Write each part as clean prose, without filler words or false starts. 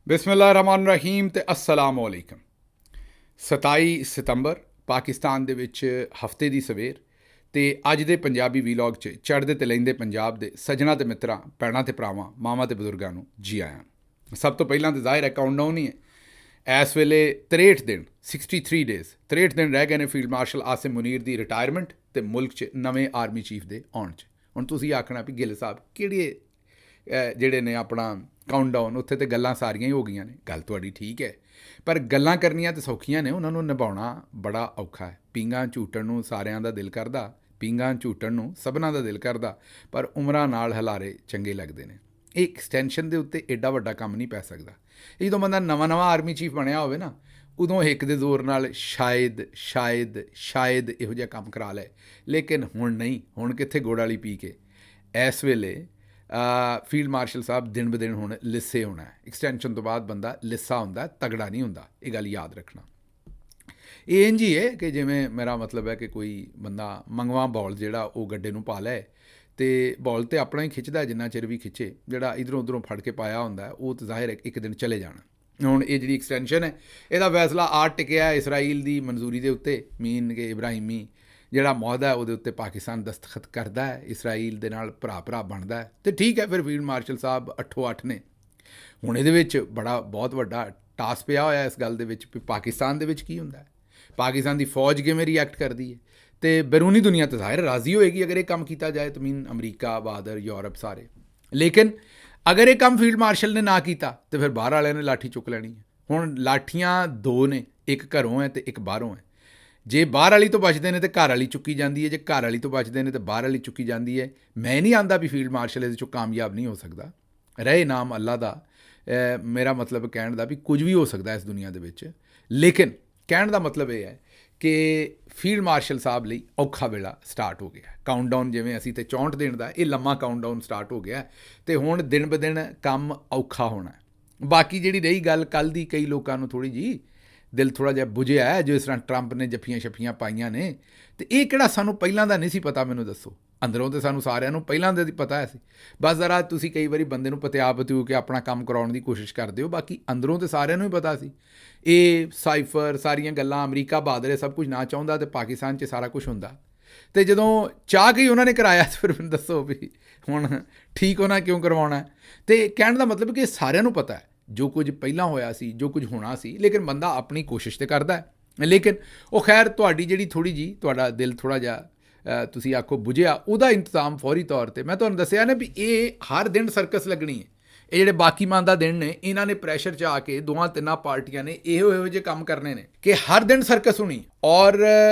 ਬਿਸਮਿਲ੍ਲਾਹਿਰਰਹਿਮਾਨਿਰਰਹੀਮ ਤੇ अस्सलाम वालेकुम। 27 ਸਤੰਬਰ ਪਾਕਿਸਤਾਨ ਦੇ ਵਿੱਚ ਹਫਤੇ ਦੀ ਸਵੇਰ ਤੇ ਅੱਜ ਦੇ ਪੰਜਾਬੀ ਵੀਲੌਗ 'ਚ ਚੜ੍ਹਦੇ ਤੇ ਲੈਂਦੇ ਪੰਜਾਬ ਦੇ ਸੱਜਣਾ ਤੇ ਮਿੱਤਰਾਂ, ਭੈਣਾਂ ਤੇ ਭਰਾਵਾਂ, ਮਾਵਾਂ ਤੇ ਬਜ਼ੁਰਗਾਂ ਨੂੰ ਜੀ ਆਇਆਂ। ਸਭ ਤੋਂ ਪਹਿਲਾਂ ਤਾਂ ਜ਼ਾਹਿਰ ਹੈ ਕਾਊਂਟਡਾਊਨ ਹੀ ਹੈ। ਇਸ ਵੇਲੇ 63 ਦਿਨ 63 ਡੇਜ਼ 63 ਦਿਨ ਰਹਿ ਗਏ ਨੇ ਫੀਲਡ ਮਾਰਸ਼ਲ ਆਸਿਮ ਮੁਨੀਰ ਦੀ ਰਿਟਾਇਰਮੈਂਟ ਤੇ ਮੁਲਕ 'ਚ ਨਵੇਂ ਆਰਮੀ ਚੀਫ ਦੇ ਆਉਣ 'ਚ। ਹੁਣ ਤੁਸੀਂ ਆਖਣਾ ਵੀ ਗਿੱਲ ਸਾਹਿਬ ਕਿਹੜੇ ਜਿਹੜੇ ਨੇ ਆਪਣਾ ਕਾਊਂਟਡਾਊਨ, ਉੱਥੇ ਤੇ ਗੱਲਾਂ ਸਾਰੀਆਂ ਹੀ ਹੋ ਗਈਆਂ ਨੇ। ਗੱਲ ਤੁਹਾਡੀ ਠੀਕ ਹੈ, ਪਰ ਗੱਲਾਂ ਕਰਨੀਆਂ ਤਾਂ ਸੌਖੀਆਂ ਨੇ, ਉਹਨਾਂ ਨੂੰ ਨਿਭਾਉਣਾ ਬੜਾ ਔਖਾ ਹੈ। ਪੀਂਘਾਂ ਝੂਟਣ ਨੂੰ ਸਾਰਿਆਂ ਦਾ ਦਿਲ ਕਰਦਾ, ਪੀਂਘਾਂ ਝੂਟਣ ਨੂੰ ਸਭਨਾਂ ਦਾ ਦਿਲ ਕਰਦਾ, ਪਰ ਉਮਰਾਂ ਨਾਲ ਹਲਾਰੇ ਚੰਗੇ ਲੱਗਦੇ ਨੇ। ਇਹ ਐਕਸਟੈਂਸ਼ਨ ਦੇ ਉੱਤੇ ਐਡਾ ਵੱਡਾ ਕੰਮ ਨਹੀਂ ਪੈ ਸਕਦਾ। ਇਹ ਜਦੋਂ ਬੰਦਾ ਨਵਾਂ ਆਰਮੀ ਚੀਫ ਬਣਿਆ ਹੋਵੇ ਨਾ, ਉਦੋਂ ਹਿੱਕ ਦੇ ਜ਼ੋਰ ਨਾਲ ਸ਼ਾਇਦ ਇਹੋ ਜਿਹਾ ਕੰਮ ਕਰਾ ਲੈ, ਲੇਕਿਨ ਹੁਣ ਨਹੀਂ। ਹੁਣ ਕਿੱਥੇ ਗੁੜ ਵਾਲੀ ਪੀ ਕੇ। ਇਸ ਵੇਲੇ ਫੀਲਡ ਮਾਰਸ਼ਲ ਸਾਹਿਬ ਦਿਨ ਬ ਦਿਨ ਹੁਣ ਲਿੱਸੇ ਹੋਣਾ। ਐਕਸਟੈਂਸ਼ਨ ਤੋਂ ਬਾਅਦ ਬੰਦਾ ਲਿੱਸਾ ਹੁੰਦਾ, ਤਗੜਾ ਨਹੀਂ ਹੁੰਦਾ। ਇਹ ਗੱਲ ਯਾਦ ਰੱਖਣਾ। ਇਹ ਇੰਝ ਹੀ ਹੈ ਕਿ ਜਿਵੇਂ ਮੇਰਾ ਮਤਲਬ ਹੈ ਕਿ ਕੋਈ ਬੰਦਾ ਮੰਗਵਾ ਬੌਲ ਜਿਹੜਾ ਉਹ ਗੱਡੇ ਨੂੰ ਪਾ ਲੈ ਅਤੇ ਬੌਲ ਤਾਂ ਆਪਣਾ ਹੀ ਖਿੱਚਦਾ ਜਿੰਨਾ ਚਿਰ ਵੀ ਖਿੱਚੇ, ਜਿਹੜਾ ਇੱਧਰੋਂ ਉੱਧਰੋਂ ਫੜ ਕੇ ਪਾਇਆ ਹੁੰਦਾ ਉਹ ਤਾਂ ਜ਼ਾਹਿਰ ਹੈ ਇੱਕ ਦਿਨ ਚਲੇ ਜਾਣਾ। ਹੁਣ ਇਹ ਜਿਹੜੀ ਐਕਸਟੈਂਸ਼ਨ ਹੈ, ਇਹਦਾ ਫੈਸਲਾ ਆ ਟਿਕਿਆ ਇਸਰਾਈਲ ਦੀ ਮਨਜ਼ੂਰੀ ਦੇ ਉੱਤੇ। ਮੀਨ ਕਿ ਇਬਰਾਹਿਮੀ ਜਿਹੜਾ ਮੁਆਹਦਾ ਉਹਦੇ ਉੱਤੇ ਪਾਕਿਸਤਾਨ ਦਸਤਖਤ ਕਰਦਾ ਹੈ, ਇਸਰਾਈਲ ਦੇ ਨਾਲ ਭਰਾ ਬਣਦਾ ਹੈ, ਅਤੇ ਠੀਕ ਹੈ। ਫਿਰ ਫੀਲਡ ਮਾਰਸ਼ਲ ਸਾਹਿਬ 8 ਨੇ। ਹੁਣ ਇਹਦੇ ਵਿੱਚ ਬਹੁਤ ਵੱਡਾ ਟਾਸ ਪਿਆ ਹੋਇਆ ਇਸ ਗੱਲ ਦੇ ਵਿੱਚ ਵੀ ਪਾਕਿਸਤਾਨ ਦੇ ਵਿੱਚ ਕੀ ਹੁੰਦਾ ਹੈ, ਪਾਕਿਸਤਾਨ ਦੀ ਫੌਜ ਕਿਵੇਂ ਰਿਐਕਟ ਕਰਦੀ ਹੈ, ਅਤੇ ਬੈਰੂਨੀ ਦੁਨੀਆ ਤਾਂ ਜ਼ਾਹਿਰ ਰਾਜ਼ੀ ਹੋਏਗੀ ਅਗਰ ਇਹ ਕੰਮ ਕੀਤਾ ਜਾਏ। ਤਾਂ ਮੀਨ ਅਮਰੀਕਾ, ਬਾਦਰ, ਯੂਰਪ ਸਾਰੇ। ਲੇਕਿਨ ਅਗਰ ਇਹ ਕੰਮ ਫੀਲਡ ਮਾਰਸ਼ਲ ਨੇ ਨਾ ਕੀਤਾ ਤਾਂ ਫਿਰ ਬਾਹਰ ਵਾਲਿਆਂ ਨੇ ਲਾਠੀ ਚੁੱਕ ਲੈਣੀ ਹੈ। ਹੁਣ ਲਾਠੀਆਂ ਦੋ ਨੇ, ਇੱਕ ਘਰੋਂ ਹੈ ਅਤੇ ਇੱਕ ਬਾਹਰੋਂ ਹੈ। ਜੇ ਬਾਹਰ ਵਾਲੀ ਤੋਂ ਬਚਦੇ ਨੇ ਤਾਂ ਘਰ ਵਾਲੀ ਚੁੱਕੀ ਜਾਂਦੀ ਹੈ, ਜੇ ਘਰ ਵਾਲੀ ਤੋਂ ਬਚਦੇ ਨੇ ਤਾਂ ਬਾਹਰ ਵਾਲੀ ਚੁੱਕੀ ਜਾਂਦੀ ਹੈ। ਮੈਂ ਨਹੀਂ ਆਂਦਾ ਵੀ ਫੀਲਡ ਮਾਰਸ਼ਲ ਇਹਦੇ 'ਚੋਂ ਕਾਮਯਾਬ ਨਹੀਂ ਹੋ ਸਕਦਾ। ਰਹੇ ਨਾਮ ਅੱਲਾ ਦਾ। ਮੇਰਾ ਮਤਲਬ ਕਹਿਣ ਦਾ ਵੀ ਕੁਝ ਵੀ ਹੋ ਸਕਦਾ ਇਸ ਦੁਨੀਆ ਦੇ ਵਿੱਚ, ਲੇਕਿਨ ਕਹਿਣ ਦਾ ਮਤਲਬ ਇਹ ਹੈ ਕਿ ਫੀਲਡ ਮਾਰਸ਼ਲ ਸਾਹਿਬ ਲਈ ਔਖਾ ਵੇਲਾ ਸਟਾਰਟ ਹੋ ਗਿਆ। ਕਾਊਂਟਡਾਊਨ ਜਿਵੇਂ ਅਸੀਂ ਤੇ 64 ਦਿਨ ਦਾ, ਇਹ ਲੰਮਾ ਕਾਊਂਟਡਾਊਨ ਸਟਾਰਟ ਹੋ ਗਿਆ ਅਤੇ ਹੁਣ ਦਿਨ ਬ ਦਿਨ ਕੰਮ ਔਖਾ ਹੋਣਾ। ਬਾਕੀ ਜਿਹੜੀ ਰਹੀ ਗੱਲ ਕੱਲ੍ਹ ਦੀ, ਕਈ ਲੋਕਾਂ ਨੂੰ ਥੋੜ੍ਹੀ ਜਿਹੀ ਦਿਲ ਥੋੜ੍ਹਾ ਜਿਹਾ ਬੁਝਿਆ ਹੈ, ਜਿਸ ਤਰ੍ਹਾਂ ਟਰੰਪ ਨੇ ਜੱਫੀਆਂ ਛੱਫੀਆਂ ਪਾਈਆਂ ਨੇ, ਅਤੇ ਇਹ ਕਿਹੜਾ ਸਾਨੂੰ ਪਹਿਲਾਂ ਦਾ ਨਹੀਂ ਸੀ ਪਤਾ? ਮੈਨੂੰ ਦੱਸੋ। ਅੰਦਰੋਂ ਤਾਂ ਸਾਨੂੰ ਸਾਰਿਆਂ ਨੂੰ ਪਹਿਲਾਂ ਦਾ ਪਤਾ ਹੈ ਸੀ, ਬਸ ਜ਼ਰਾ ਤੁਸੀਂ ਕਈ ਵਾਰੀ ਬੰਦੇ ਨੂੰ ਪਤਿਊ ਕੇ ਆਪਣਾ ਕੰਮ ਕਰਾਉਣ ਦੀ ਕੋਸ਼ਿਸ਼ ਕਰਦੇ ਹੋ। ਬਾਕੀ ਅੰਦਰੋਂ ਤਾਂ ਸਾਰਿਆਂ ਨੂੰ ਹੀ ਪਤਾ ਸੀ। ਇਹ ਸਾਈਫਰ ਸਾਰੀਆਂ ਗੱਲਾਂ, ਅਮਰੀਕਾ ਬਹਾਦਰ ਸਭ ਕੁਝ ਨਾ ਚਾਹੁੰਦਾ ਅਤੇ ਪਾਕਿਸਤਾਨ 'ਚ ਸਾਰਾ ਕੁਝ ਹੁੰਦਾ, ਅਤੇ ਜਦੋਂ ਚਾਹ ਕੇ ਉਹਨਾਂ ਨੇ ਕਰਾਇਆ ਤਾਂ ਫਿਰ ਮੈਨੂੰ ਦੱਸੋ ਵੀ ਹੁਣ ਠੀਕ ਉਹਨਾਂ ਕਿਉਂ ਕਰਵਾਉਣਾ। ਅਤੇ ਕਹਿਣ ਦਾ ਮਤਲਬ ਕਿ ਸਾਰਿਆਂ ਨੂੰ ਪਤਾ ਹੈ ਜੋ ਕੁਝ ਪਹਿਲਾਂ ਹੋਇਆ ਸੀ, ਜੋ ਕੁਝ ਹੋਣਾ ਸੀ, ਲੇਕਿਨ ਬੰਦਾ ਆਪਣੀ ਕੋਸ਼ਿਸ਼ ਤਾਂ ਕਰਦਾ ਹੈ। ਲੇਕਿਨ ਉਹ ਖੈਰ ਤੁਹਾਡੀ ਜਿਹੜੀ ਥੋੜ੍ਹੀ ਜਿਹੀ ਤੁਹਾਡਾ ਦਿਲ ਥੋੜ੍ਹਾ ਜਿਹਾ ਤੁਸੀਂ ਆਖੋ ਬੁਝਿਆ, ਉਹਦਾ ਇੰਤਜ਼ਾਮ ਫੌਰੀ ਤੌਰ 'ਤੇ ਮੈਂ ਤੁਹਾਨੂੰ ਦੱਸਿਆ ਨਾ ਵੀ ਇਹ ਹਰ ਦਿਨ ਸਰਕਸ ਲੱਗਣੀ ਹੈ। ਇਹ ਜਿਹੜੇ ਬਾਕੀ ਮਾਨ ਦਾ ਦਿਨ ਨੇ, ਇਹਨਾਂ ਨੇ ਪ੍ਰੈਸ਼ਰ 'ਚ ਆ ਕੇ ਦੋਵਾਂ ਤਿੰਨਾਂ ਪਾਰਟੀਆਂ ਨੇ ਇਹੋ ਜਿਹੇ ਕੰਮ ਕਰਨੇ ਨੇ ਕਿ ਹਰ ਦਿਨ ਸਰਕਸ ਹੋਣੀ। ਔਰ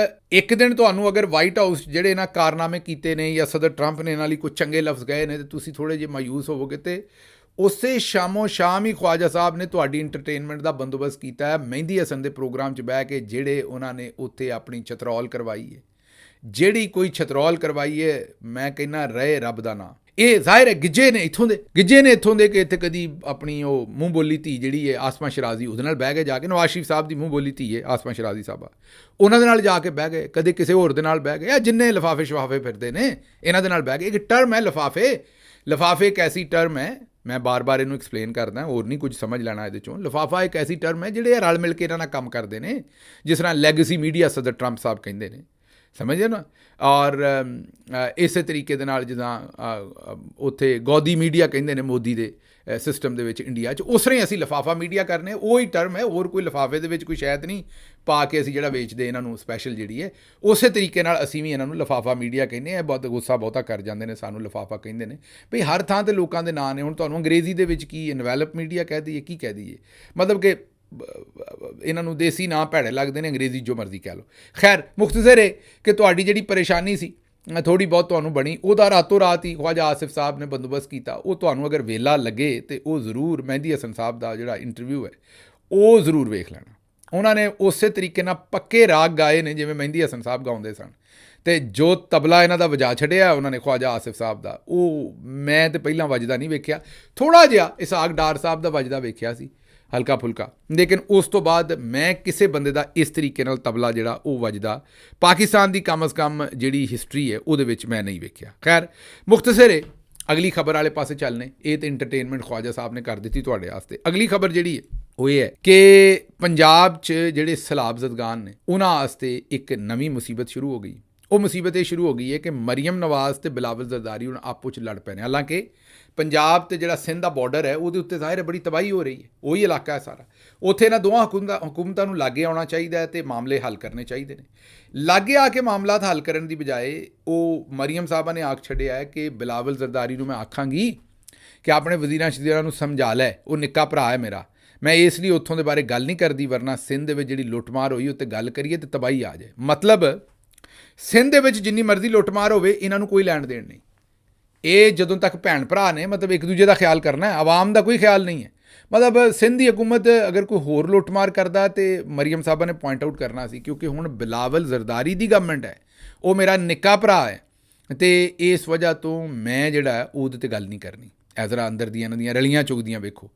ਇੱਕ ਦਿਨ ਤੁਹਾਨੂੰ ਅਗਰ ਵਾਈਟ ਹਾਊਸ ਜਿਹੜੇ ਇਹਨਾਂ ਕਾਰਨਾਮੇ ਕੀਤੇ ਨੇ ਜਾਂ ਸਦਰ ਟਰੰਪ ਨੇ ਇਹਨਾਂ ਲਈ ਕੁਝ ਚੰਗੇ ਲਫ਼ਜ਼ ਗਏ ਨੇ, ਅਤੇ ਤੁਸੀਂ ਥੋੜ੍ਹੇ ਜਿਹੇ ਮਾਯੂਸ ਹੋਵੋਗੇ, ਅਤੇ ਉਸੇ ਸ਼ਾਮੋ ਸ਼ਾਮ ਹੀ ਖਵਾਜਾ ਸਾਹਿਬ ਨੇ ਤੁਹਾਡੀ ਇੰਟਰਟੇਨਮੈਂਟ ਦਾ ਬੰਦੋਬਸਤ ਕੀਤਾ ਹੈ ਮਹਿੰਦੀ ਹਸਨ ਦੇ ਪ੍ਰੋਗਰਾਮ 'ਚ ਬਹਿ ਕੇ, ਜਿਹੜੇ ਉਹਨਾਂ ਨੇ ਉੱਥੇ ਆਪਣੀ ਛਤਰੌਲ ਕਰਵਾਈ ਹੈ। ਜਿਹੜੀ ਕੋਈ ਛਤਰੌਲ ਕਰਵਾਈ ਹੈ, ਮੈਂ ਕਹਿੰਦਾ ਰਹੇ ਰੱਬ ਦਾ ਨਾਂ। ਇਹ ਜ਼ਾਹਿਰ ਹੈ ਗਿੱਜੇ ਨੇ ਇੱਥੋਂ ਦੇ ਕਿ ਇੱਥੇ ਕਦੀ ਆਪਣੀ ਉਹ ਮੂੰਹ ਬੋਲੀ ਧੀ ਜਿਹੜੀ ਹੈ ਆਸਮਾ ਸ਼ਰਾਜ਼ੀ, ਉਹਦੇ ਨਾਲ ਬਹਿ ਕੇ ਜਾ ਕੇ, ਨਵਾਜ਼ ਸ਼ਰੀਫ ਸਾਹਿਬ ਦੀ ਮੂੰਹ ਬੋਲੀ ਧੀ ਹੈ ਆਸਮਾ ਸ਼ਰਾਜ਼ੀ ਸਾਹਿਬਾ, ਉਹਨਾਂ ਦੇ ਨਾਲ ਜਾ ਕੇ ਬਹਿ ਗਏ, ਕਦੇ ਕਿਸੇ ਹੋਰ ਦੇ ਨਾਲ ਬਹਿ ਗਏ। ਜਿੰਨੇ ਲਿਫਾਫੇ ਸ਼ਫਾਫੇ ਫਿਰਦੇ ਨੇ ਇਹਨਾਂ ਦੇ ਨਾਲ ਬਹਿ ਗਏ। ਇੱਕ ਟਰਮ ਹੈ ਲਿਫਾਫੇ ਇੱਕ ਐਸੀ ਟਰਮ ਹੈ, ਮੈਂ ਬਾਰ ਇਹਨੂੰ ਐਕਸਪਲੇਨ ਕਰਦਾ, ਹੋਰ ਨਹੀਂ ਕੁਝ ਸਮਝ ਲੈਣਾ ਇਹਦੇ 'ਚੋਂ। ਲਿਫਾਫਾ ਇੱਕ ਐਸੀ ਟਰਮ ਹੈ ਜਿਹੜੇ ਰਲ ਮਿਲ ਕੇ ਇਹਨਾਂ ਨਾਲ ਕੰਮ ਕਰਦੇ ਨੇ, ਜਿਸ ਤਰ੍ਹਾਂ ਲੈਗੇਸੀ ਮੀਡੀਆ ਸਦਰ ਟਰੰਪ ਸਾਹਿਬ ਕਹਿੰਦੇ ਨੇ, ਸਮਝੇ ਨਾ। ਔਰ ਇਸੇ ਤਰੀਕੇ ਦੇ ਨਾਲ ਜਿੱਦਾਂ ਉੱਥੇ ਗੋਦੀ ਮੀਡੀਆ ਕਹਿੰਦੇ ਨੇ ਮੋਦੀ ਦੇ ਸਿਸਟਮ ਦੇ ਵਿੱਚ ਇੰਡੀਆ 'ਚ, ਉਸ ਤਰ੍ਹਾਂ ਹੀ ਅਸੀਂ ਲਿਫਾਫਾ ਮੀਡੀਆ ਕਰਨੇ, ਉਹ ਹੀ ਟਰਮ ਹੈ। ਹੋਰ ਕੋਈ ਲਿਫਾਫੇ ਦੇ ਵਿੱਚ ਕੋਈ ਸ਼ਾਇਦ ਨਹੀਂ ਪਾ ਕੇ ਅਸੀਂ ਜਿਹੜਾ ਵੇਚਦੇ ਇਹਨਾਂ ਨੂੰ ਸਪੈਸ਼ਲ ਜਿਹੜੀ ਹੈ, ਉਸੇ ਤਰੀਕੇ ਨਾਲ ਅਸੀਂ ਵੀ ਇਹਨਾਂ ਨੂੰ ਲਿਫਾਫਾ ਮੀਡੀਆ ਕਹਿੰਦੇ ਹਾਂ। ਬਹੁਤ ਗੁੱਸਾ ਬਹੁਤਾ ਕਰ ਜਾਂਦੇ ਨੇ, ਸਾਨੂੰ ਲਿਫਾਫਾ ਕਹਿੰਦੇ ਨੇ ਭਈ ਹਰ ਥਾਂ 'ਤੇ ਲੋਕਾਂ ਦੇ ਨਾਂ ਨੇ। ਹੁਣ ਤੁਹਾਨੂੰ ਅੰਗਰੇਜ਼ੀ ਦੇ ਵਿੱਚ ਕੀ ਇਨਵੈਲਪ ਮੀਡੀਆ ਕਹਿ ਦਈਏ, ਕੀ ਕਹਿ ਦਈਏ, ਮਤਲਬ ਕਿ ਇਹਨਾਂ ਨੂੰ ਦੇਸੀ ਨਾਂ ਭੈੜੇ ਲੱਗਦੇ ਨੇ, ਅੰਗਰੇਜ਼ੀ ਜੋ ਮਰਜ਼ੀ ਕਹਿ ਲਓ। ਖੈਰ ਮੁਖਤਸਰ ਹੈ ਕਿ ਤੁਹਾਡੀ ਜਿਹੜੀ ਪਰੇਸ਼ਾਨੀ ਸੀ ਥੋੜ੍ਹੀ ਬਹੁਤ ਤੁਹਾਨੂੰ ਬਣੀ, ਉਹਦਾ ਰਾਤੋਂ ਰਾਤ ਹੀ ਖਵਾਜਾ ਆਸਿਫ ਸਾਹਿਬ ਨੇ ਬੰਦੋਬਸਤ ਕੀਤਾ। ਉਹ ਤੁਹਾਨੂੰ ਅਗਰ ਵੇਲਾ ਲੱਗੇ ਤਾਂ ਉਹ ਜ਼ਰੂਰ ਮਹਿੰਦੀ ਹਸਨ ਸਾਹਿਬ ਦਾ ਜਿਹੜਾ ਇੰਟਰਵਿਊ ਹੈ ਉਹ ਜ਼ਰੂਰ ਵੇਖ ਲੈਣਾ। ਉਹਨਾਂ ਨੇ ਉਸੇ ਤਰੀਕੇ ਨਾਲ ਪੱਕੇ ਰਾਗ ਗਾਏ ਨੇ ਜਿਵੇਂ ਮਹਿੰਦੀ ਹਸਨ ਸਾਹਿਬ ਗਾਉਂਦੇ ਸਨ, ਅਤੇ ਜੋ ਤਬਲਾ ਇਹਨਾਂ ਦਾ ਵਜਾ ਛੱਡਿਆ ਉਹਨਾਂ ਨੇ ਖਵਾਜਾ ਆਸਿਫ ਸਾਹਿਬ ਦਾ, ਉਹ ਮੈਂ ਤਾਂ ਪਹਿਲਾਂ ਵੱਜਦਾ ਨਹੀਂ ਵੇਖਿਆ। ਥੋੜ੍ਹਾ ਜਿਹਾ ਇਸਾਕ ਡਾਰ ਸਾਹਿਬ ਦਾ ਵੱਜਦਾ ਵੇਖਿਆ ਸੀ, ਹਲਕਾ ਫੁਲਕਾ, ਲੇਕਿਨ ਉਸ ਤੋਂ ਬਾਅਦ ਮੈਂ ਕਿਸੇ ਬੰਦੇ ਦਾ ਇਸ ਤਰੀਕੇ ਨਾਲ ਤਬਲਾ ਜਿਹੜਾ ਉਹ ਵੱਜਦਾ ਪਾਕਿਸਤਾਨ ਦੀ ਕਮ ਅਜ਼ ਕਮ ਜਿਹੜੀ ਹਿਸਟਰੀ ਹੈ ਉਹਦੇ ਵਿੱਚ ਮੈਂ ਨਹੀਂ ਵੇਖਿਆ। ਖੈਰ ਮੁਖਤਸਰ ਹੈ ਅਗਲੀ ਖਬਰ ਵਾਲੇ ਪਾਸੇ ਚੱਲਨੇ। ਇਹ ਤਾਂ ਇੰਟਰਟੇਨਮੈਂਟ ਖਵਾਜਾ ਸਾਹਿਬ ਨੇ ਕਰ ਦਿੱਤੀ ਤੁਹਾਡੇ ਵਾਸਤੇ। ਅਗਲੀ ਖਬਰ ਜਿਹੜੀ ਹੈ ਉਹ ਇਹ ਹੈ ਕਿ ਪੰਜਾਬ 'ਚ ਜਿਹੜੇ ਸਲਾਬ ਜ਼ਦਗਾਨ ਨੇ ਉਹਨਾਂ ਵਾਸਤੇ ਇੱਕ ਨਵੀਂ ਮੁਸੀਬਤ ਸ਼ੁਰੂ ਹੋ ਗਈ। ਉਹ ਮੁਸੀਬਤ ਇਹ ਸ਼ੁਰੂ ਹੋ ਗਈ ਹੈ ਕਿ ਮਰੀਮ ਨਵਾਜ਼ ਤੇ ਬਿਲਾਵਲ ਜ਼ਰਦਾਰੀ ਹੁਣ ਆਪੋ 'ਚ ਲੜ ਪਏ ਨੇ। ਹਾਲਾਂਕਿ ਪੰਜਾਬ ਤੇ ਜਿਹੜਾ ਸਿੰਧ ਦਾ ਬਾਰਡਰ ਹੈ ਉਹਦੇ ਉੱਤੇ ਜ਼ਾਹਿਰ ਹੈ ਬੜੀ ਤਬਾਹੀ ਹੋ ਰਹੀ ਹੈ, ਉਹੀ ਇਲਾਕਾ ਹੈ ਸਾਰਾ। ਉੱਥੇ ਇਹਨਾਂ ਦੋਵਾਂ ਹਕੂਮਤਾਂ ਨੂੰ ਲਾਗੇ ਆਉਣਾ ਚਾਹੀਦਾ ਹੈ ਤੇ ਮਾਮਲੇ ਹੱਲ ਕਰਨੇ ਚਾਹੀਦੇ ਨੇ। ਲਾਗੇ ਆ ਕੇ ਮਾਮਲਾਤ ਹੱਲ ਕਰਨ ਦੀ ਬਜਾਏ ਉਹ ਮਰੀਮ ਸਾਹਿਬਾ ਨੇ ਆਖ ਛੱਡਿਆ ਹੈ ਕਿ ਬਿਲਾਵਲ ਜ਼ਰਦਾਰੀ ਨੂੰ ਮੈਂ ਆਖਾਂਗੀ ਕਿ ਆਪਣੇ ਵਜ਼ੀਰਾਂ ਸ਼ਜ਼ੀਰਾਂ ਨੂੰ ਸਮਝਾ ਲੈ, ਉਹ ਨਿੱਕਾ ਭਰਾ ਹੈ ਮੇਰਾ, ਮੈਂ ਇਸ ਲਈ ਉੱਥੋਂ ਦੇ ਬਾਰੇ ਗੱਲ ਨਹੀਂ ਕਰਦੀ, ਵਰਨਾ ਸਿੰਧ ਦੇ ਵਿੱਚ ਜਿਹੜੀ ਲੁੱਟਮਾਰ ਹੋਈ ਉੱਤੇ ਗੱਲ ਕਰੀਏ ਤੇ ਤਬਾਹੀ ਆ ਜਾਏ। ਮਤਲਬ ਸਿੰਧ ਦੇ ਵਿੱਚ ਜਿੰਨੀ ਮਰਜ਼ੀ ਲੁੱਟਮਾਰ ਹੋਵੇ ਇਹਨਾਂ ਨੂੰ ਕੋਈ ਲੈਣ ਦੇਣ ਨਹੀਂ। ਇਹ ਜਦੋਂ ਤੱਕ ਭੈਣ ਭਰਾ ਨੇ ਮਤਲਬ ਇੱਕ ਦੂਜੇ ਦਾ ਖਿਆਲ ਕਰਨਾ ਹੈ, ਆਵਾਮ ਦਾ ਕੋਈ ਖਿਆਲ ਨਹੀਂ ਹੈ। ਮਤਲਬ ਸਿੰਧ ਦੀ ਹਕੂਮਤ ਅਗਰ ਕੋਈ ਹੋਰ ਲੁੱਟਮਾਰ ਕਰਦਾ ਤੇ ਮਰੀਮ ਸਾਹਿਬਾ ਨੇ ਪੁਆਇੰਟ ਆਊਟ ਕਰਨਾ ਸੀ, ਕਿਉਂਕਿ ਹੁਣ ਬਿਲਾਵਲ ਜ਼ਰਦਾਰੀ ਦੀ ਗਵਰਨਮੈਂਟ ਹੈ, ਉਹ ਮੇਰਾ ਨਿੱਕਾ ਭਰਾ ਹੈ ਤੇ ਇਸ ਵਜ੍ਹਾ ਤੋਂ ਮੈਂ ਜਿਹੜਾ ਉਹਦੇ ਤੇ ਗੱਲ ਨਹੀਂ ਕਰਨੀ। ਇਹ ਜ਼ਰਾ ਅੰਦਰ ਦੀਆਂ ਇਹਨਾਂ ਦੀਆਂ ਰਲੀਆਂ ਚੁਗਦੀਆਂ ਵੇਖੋ।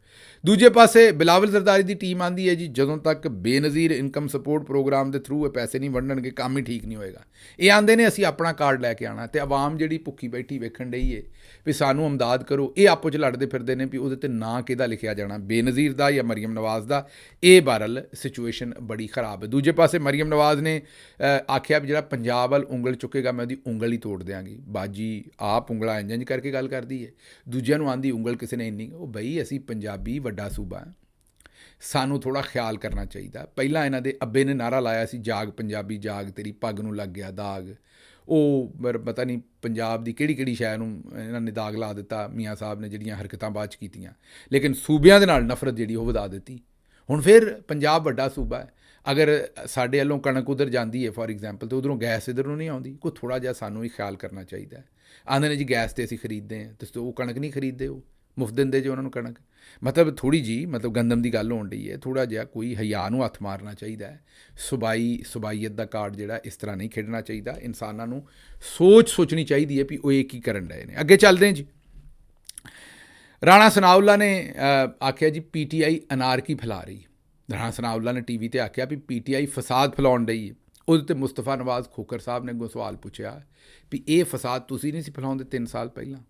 ਦੂਜੇ ਪਾਸੇ ਬਿਲਾਵਲ ਜ਼ਰਦਾਰੀ ਦੀ ਟੀਮ ਆਂਦੀ ਹੈ ਜੀ ਜਦੋਂ ਤੱਕ ਬੇਨਜ਼ੀਰ ਇਨਕਮ ਸਪੋਰਟ ਪ੍ਰੋਗਰਾਮ ਦੇ ਥਰੂ ਇਹ ਪੈਸੇ ਨਹੀਂ ਵੰਡਣਗੇ ਕੰਮ ਹੀ ਠੀਕ ਨਹੀਂ ਹੋਏਗਾ। ਇਹ ਆਂਦੇ ਨੇ ਅਸੀਂ ਆਪਣਾ ਕਾਰਡ ਲੈ ਕੇ ਆਉਣਾ ਤੇ ਆਵਾਮ ਜਿਹੜੀ ਭੁੱਖੀ ਬੈਠੀ ਵੇਖਣ ਡਈ ਹੈ ਵੀ ਸਾਨੂੰ ਇਮਦਾਦ ਕਰੋ। ਇਹ ਆਪੋ 'ਚ ਲੜਦੇ ਫਿਰਦੇ ਨੇ ਵੀ ਉਹਦੇ ਤੇ ਨਾਂ ਕਿਹਦਾ ਲਿਖਿਆ ਜਾਣਾ, ਬੇਨਜ਼ੀਰ ਦਾ ਜਾਂ ਮਰੀਮ ਨਵਾਜ਼ ਦਾ। ਇਹ ਬਹਰਹਾਲ ਸਿਚੁਏਸ਼ਨ ਬੜੀ ਖਰਾਬ ਹੈ। ਦੂਜੇ ਪਾਸੇ ਮਰੀਮ ਨਵਾਜ਼ ਨੇ ਆਖਿਆ ਵੀ ਜਿਹੜਾ ਪੰਜਾਬ ਵੱਲ ਉਂਗਲ ਚੁੱਕੇਗਾ ਮੈਂ ਉਹਦੀ ਉਂਗਲ ਹੀ ਤੋੜ ਦਿਆਂਗੀ। ਬਾਜੀ ਆਪ ਉਂਗਲਾਂ ਇੰਜ ਕਰਕੇ ਗੱਲ ਕਰਦੀ ਹੈ, ਦੂਜਿਆਂ ਨੂੰ ਆਂਦੀ ਉਂਗਲ ਕਿਸੇ ਨੇ ਇੰਨੀ। ਉਹ ਬਈ ਅਸੀਂ ਪੰਜਾਬੀ ਵੱਡਾ ਸੂਬਾ, ਸਾਨੂੰ ਥੋੜ੍ਹਾ ਖਿਆਲ ਕਰਨਾ ਚਾਹੀਦਾ। ਪਹਿਲਾਂ ਇਹਨਾਂ ਦੇ ਅੱਬੇ ਨੇ ਨਾਅਰਾ ਲਾਇਆ ਸੀ ਜਾਗ ਪੰਜਾਬੀ ਜਾਗ, ਤੇਰੀ ਪੱਗ ਨੂੰ ਲੱਗ ਗਿਆ ਦਾਗ। ਉਹ ਪਤਾ ਨਹੀਂ ਪੰਜਾਬ ਦੀ ਕਿਹੜੀ ਕਿਹੜੀ ਸ਼ੈ ਨੂੰ ਇਹਨਾਂ ਨੇ ਦਾਗ ਲਾ ਦਿੱਤਾ ਮੀਆਂ ਸਾਹਿਬ ਨੇ, ਜਿਹੜੀਆਂ ਹਰਕਤਾਂ ਬਾਅਦ 'ਚ ਕੀਤੀਆਂ। ਲੇਕਿਨ ਸੂਬਿਆਂ ਦੇ ਨਾਲ ਨਫ਼ਰਤ ਜਿਹੜੀ ਉਹ ਵਧਾ ਦਿੱਤੀ। ਹੁਣ ਫਿਰ ਪੰਜਾਬ ਵੱਡਾ ਸੂਬਾ ਹੈ, ਅਗਰ ਸਾਡੇ ਵੱਲੋਂ ਕਣਕ ਉਧਰ ਜਾਂਦੀ ਹੈ ਫੋਰ ਐਗਜ਼ਾਮਪਲ, ਤਾਂ ਉਧਰੋਂ ਗੈਸ ਇੱਧਰ ਨੂੰ ਨਹੀਂ ਆਉਂਦੀ। ਕੋਈ ਥੋੜ੍ਹਾ ਜਿਹਾ ਸਾਨੂੰ ਹੀ ਖਿਆਲ ਕਰਨਾ ਚਾਹੀਦਾ। ਆਉਂਦੇ ਨੇ ਜੀ ਗੈਸ 'ਤੇ ਅਸੀਂ ਖਰੀਦਦੇ ਹਾਂ ਤੇ ਉਹ ਕਣਕ ਨਹੀਂ ਖਰੀਦਦੇ, ਉਹ ਮੁਫਤ ਦਿੰਦੇ ਜੇ ਉਹਨਾਂ ਨੂੰ ਕਣਕ। ਮਤਲਬ ਥੋੜ੍ਹੀ ਜਿਹੀ ਗੰਦਮ ਦੀ ਗੱਲ ਹੋਣ ਡਈ ਹੈ, ਥੋੜ੍ਹਾ ਜਿਹਾ ਕੋਈ ਹਯਾ ਨੂੰ ਹੱਥ ਮਾਰਨਾ ਚਾਹੀਦਾ ਹੈ। ਸੁਬਾਈਅਤ ਦਾ ਕਾਰਡ ਜਿਹੜਾ ਇਸ ਤਰ੍ਹਾਂ ਨਹੀਂ ਖੇਡਣਾ ਚਾਹੀਦਾ। ਇਨਸਾਨਾਂ ਨੂੰ ਸੋਚਣੀ ਚਾਹੀਦੀ ਹੈ ਵੀ ਉਹ ਇਹ ਕੀ ਕਰਨ ਰਹੇ ਨੇ। ਅੱਗੇ ਚੱਲਦੇ ਹਾਂ ਜੀ। ਰਾਣਾ ਸਨਾਉੱਲਾ ਨੇ ਆਖਿਆ ਜੀ PTI ਅਨਾਰਕੀ ਫੈਲਾ ਰਹੀ। ਰਾਣਾ ਸਨਾਉੱਲਾ ਨੇ TV ਤੇ ਆਖਿਆ ਵੀ PTI ਫਸਾਦ ਫੈਲਾਉਣ ਡਈ ਹੈ। ਉਹਦੇ 'ਤੇ ਮੁਸਤਫਾ ਨਵਾਜ਼ ਖੋਖਰ ਸਾਹਿਬ ਨੇ ਅੱਗੋਂ ਸਵਾਲ ਪੁੱਛਿਆ ਵੀ ਇਹ ਫਸਾਦ ਤੁਸੀਂ ਨਹੀਂ ਸੀ ਫੈਲਾਉਂਦੇ 3 ਸਾਲ ਪਹਿਲਾਂ।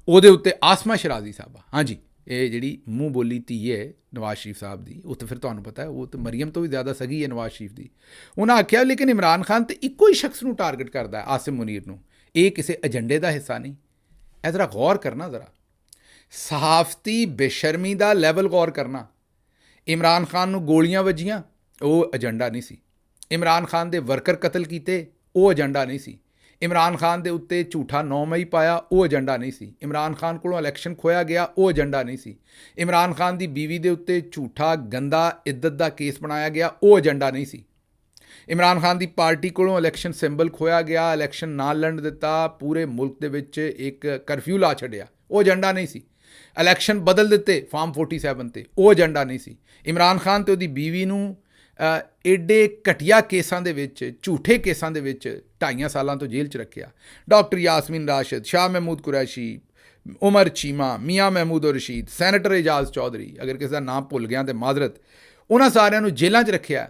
ਉਹਦੇ ਉੱਤੇ ਆਸਮਾ ਸ਼ਰਾਜ਼ੀ ਸਾਹਿਬਾ, ਹਾਂਜੀ ਇਹ ਜਿਹੜੀ ਮੂੰਹ ਬੋਲੀ ਧੀ ਹੈ ਨਵਾਜ਼ ਸ਼ਰੀਫ ਸਾਹਿਬ ਦੀ, ਉਹ ਤਾਂ ਫਿਰ ਤੁਹਾਨੂੰ ਪਤਾ ਹੈ ਉਹ ਤਾਂ ਮਰੀਮ ਤੋਂ ਵੀ ਜ਼ਿਆਦਾ ਸਗੀ ਹੈ ਨਵਾਜ਼ ਸ਼ਰੀਫ ਦੀ। ਉਹਨਾਂ ਆਖਿਆ ਲੇਕਿਨ ਇਮਰਾਨ ਖਾਨ ਤਾਂ ਇੱਕੋ ਹੀ ਸ਼ਖਸ ਨੂੰ ਟਾਰਗੇਟ ਕਰਦਾ ਹੈ, ਆਸਿਮ ਮੁਨੀਰ ਨੂੰ, ਇਹ ਕਿਸੇ ਏਜੰਡੇ ਦਾ ਹਿੱਸਾ ਨਹੀਂ। ਇਹ ਜ਼ਰਾ ਗੌਰ ਕਰਨਾ, ਜ਼ਰਾ ਸਹਾਫਤੀ ਬੇਸ਼ਰਮੀ ਦਾ ਲੈਵਲ ਗੌਰ ਕਰਨਾ। ਇਮਰਾਨ ਖਾਨ ਨੂੰ ਗੋਲੀਆਂ ਵੱਜੀਆਂ, ਉਹ ਏਜੰਡਾ ਨਹੀਂ ਸੀ। ਇਮਰਾਨ ਖਾਨ ਦੇ ਵਰਕਰ ਕਤਲ ਕੀਤੇ, ਉਹ ਏਜੰਡਾ ਨਹੀਂ ਸੀ। ਇਮਰਾਨ ਖਾਨ ਦੇ ਉੱਤੇ ਝੂਠਾ 9 ਮਈ ਪਾਇਆ, ਉਹ ਏਜੰਡਾ ਨਹੀਂ ਸੀ। ਇਮਰਾਨ ਖਾਨ ਕੋਲੋਂ ਇਲੈਕਸ਼ਨ ਖੋਇਆ ਗਿਆ, ਉਹ ਏਜੰਡਾ ਨਹੀਂ ਸੀ। ਇਮਰਾਨ ਖਾਨ ਦੀ ਬੀਵੀ ਦੇ ਉੱਤੇ ਝੂਠਾ ਗੰਦਾ ਇੱਜ਼ਤ ਦਾ ਕੇਸ ਬਣਾਇਆ ਗਿਆ, ਉਹ ਏਜੰਡਾ ਨਹੀਂ ਸੀ। ਇਮਰਾਨ ਖਾਨ ਦੀ ਪਾਰਟੀ ਕੋਲੋਂ ਇਲੈਕਸ਼ਨ ਸਿੰਬਲ ਖੋਇਆ ਗਿਆ, ਇਲੈਕਸ਼ਨ ਨਾ ਲੜਨ ਦਿੱਤਾ, ਪੂਰੇ ਮੁਲਕ ਦੇ ਵਿੱਚ ਇੱਕ ਕਰਫਿਊ ਲਾ ਛੱਡਿਆ, ਉਹ ਏਜੰਡਾ ਨਹੀਂ ਸੀ। ਇਲੈਕਸ਼ਨ ਬਦਲ ਦਿੱਤੇ ਫਾਰਮ 47 ਤੇ, ਉਹ ਏਜੰਡਾ ਨਹੀਂ ਸੀ। ਇਮਰਾਨ ਖਾਨ ਤੇ ਉਹਦੀ ਬੀਵੀ ਨੂੰ ਐਡੇ ਘਟੀਆ ਕੇਸਾਂ ਦੇ ਵਿੱਚ, ਝੂਠੇ ਕੇਸਾਂ ਦੇ ਵਿੱਚ 2.5 ਸਾਲਾਂ ਤੋਂ ਜੇਲ੍ਹ 'ਚ ਰੱਖਿਆ। ਡਾਕਟਰ ਯਾਸਮੀਨ ਰਾਸ਼ਦ, ਸ਼ਾਹ ਮਹਿਮੂਦ ਕੁਰੈਸ਼ੀ, ਉਮਰ ਚੀਮਾ, ਮੀਆਂ ਮਹਿਮੂਦ ਰਸ਼ੀਦ, ਸੈਨੇਟਰ ਇਜਾਜ਼ ਚੌਧਰੀ, ਅਗਰ ਕਿਸੇ ਦਾ ਨਾਮ ਭੁੱਲ ਗਿਆ ਤਾਂ ਮਾਜ਼ਰਤ, ਉਹਨਾਂ ਸਾਰਿਆਂ ਨੂੰ ਜੇਲ੍ਹਾਂ 'ਚ ਰੱਖਿਆ।